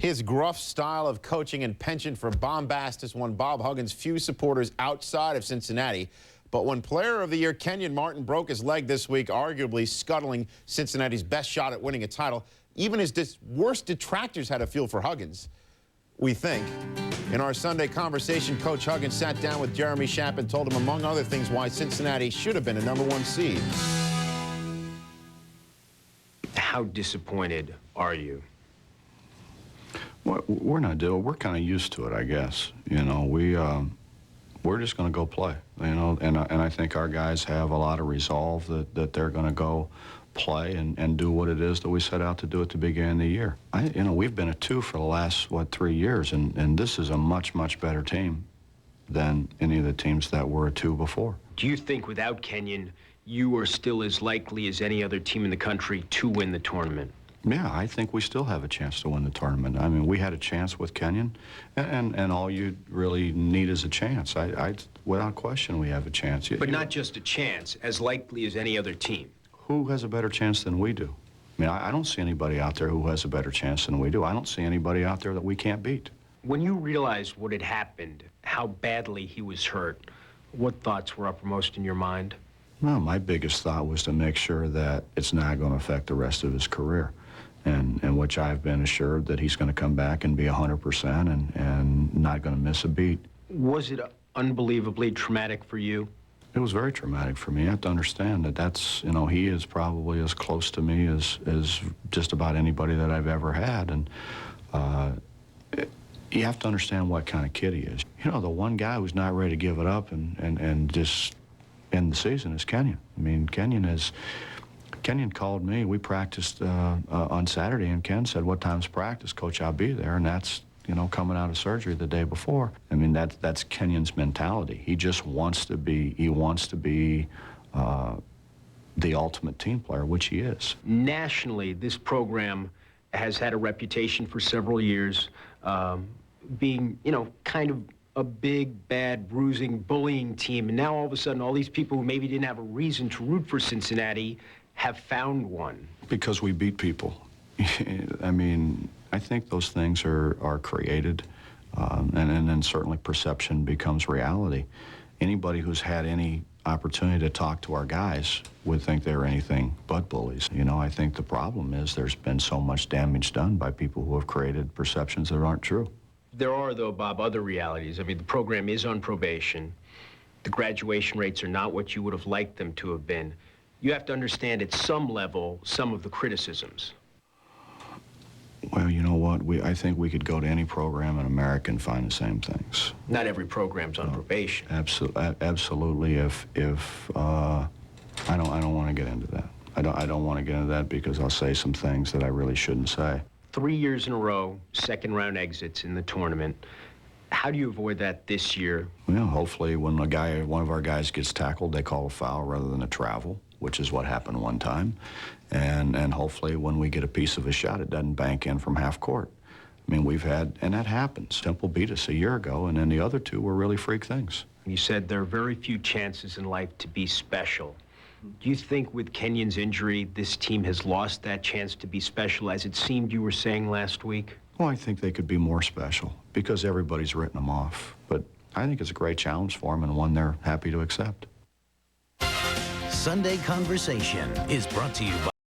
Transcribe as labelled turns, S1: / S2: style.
S1: His gruff style of coaching and penchant for bombast has won Bob Huggins few supporters outside of Cincinnati. But when Player of the Year Kenyon Martin broke his leg this week, arguably scuttling Cincinnati's best shot at winning a title, even his worst detractors had a feel for Huggins, we think. In our Sunday conversation, Coach Huggins sat down with Jeremy Schaap and told him, among other things, why Cincinnati should have been a #1 seed.
S2: How disappointed are you?
S3: Well, we're not doing. We're kind of used to it, I guess. You know, we're just going to go play. You know, and I think our guys have a lot of resolve that they're going to go play and do what it is that we set out to do at the beginning of the year. You know, we've been a 2 for the last 3 years, and this is a much better team than any of the teams that were a 2 before.
S2: Do you think without Kenyon, you are still as likely as any other team in the country to win the tournament?
S3: Yeah, I think we still have a chance to win the tournament. I mean, we had a chance with Kenyon, and all you really need is a chance. Without question, we have a chance.
S2: But not just a chance, as likely as any other team.
S3: Who has a better chance than we do? I mean, I don't see anybody out there who has a better chance than we do. I don't see anybody out there that we can't beat.
S2: When you realized what had happened, how badly he was hurt, what thoughts were uppermost in your mind?
S3: Well, my biggest thought was to make sure that it's not going to affect the rest of his career, and which I've been assured that he's going to come back and be 100% and not going to miss a beat.
S2: Was it unbelievably traumatic for you?
S3: It was very traumatic for me. You have to understand that that's, you know, he is probably as close to me as just about anybody that I've ever had. And you have to understand what kind of kid he is. You know, the one guy who's not ready to give it up and just end the season is Kenyon. I mean, Kenyon called me. We practiced on Saturday, and Ken said, "What time's practice? Coach, I'll be there." And that's, you know, coming out of surgery the day before. I mean, that's Kenyon's mentality. He just wants to be, the ultimate team player, which he is.
S2: Nationally, this program has had a reputation for several years being, you know, kind of a big, bad, bruising, bullying team. And now all of a sudden, all these people who maybe didn't have a reason to root for Cincinnati have found one.
S3: Because we beat people. I mean, I think those things are created, and then certainly perception becomes reality. Anybody who's had any opportunity to talk to our guys would think they're anything but bullies. You know, I think the problem is there's been so much damage done by people who have created perceptions that aren't true.
S2: There are, though, Bob, other realities. I mean, the program is on probation. The graduation rates are not what you would have liked them to have been. You have to understand at some level some of the criticisms.
S3: Well, you know what? I think we could go to any program in America and find the same things.
S2: Not every program's on probation.
S3: Absolutely. If I don't want to get into that. I don't want to get into that because I'll say some things that I really shouldn't say.
S2: 3 years in a row, second-round exits in the tournament. How do you avoid that this year?
S3: Well, hopefully when one of our guys gets tackled, they call a foul rather than a travel, which is what happened one time. And hopefully when we get a piece of a shot, it doesn't bank in from half court. I mean, and that happens. Temple beat us a year ago, and then the other 2 were really freak things.
S2: You said there are very few chances in life to be special. Do you think with Kenyon's injury, this team has lost that chance to be special, as it seemed you were saying last week?
S3: Well, I think they could be more special because everybody's written them off. But I think it's a great challenge for them and one they're happy to accept.
S4: Sunday Conversation is brought to you by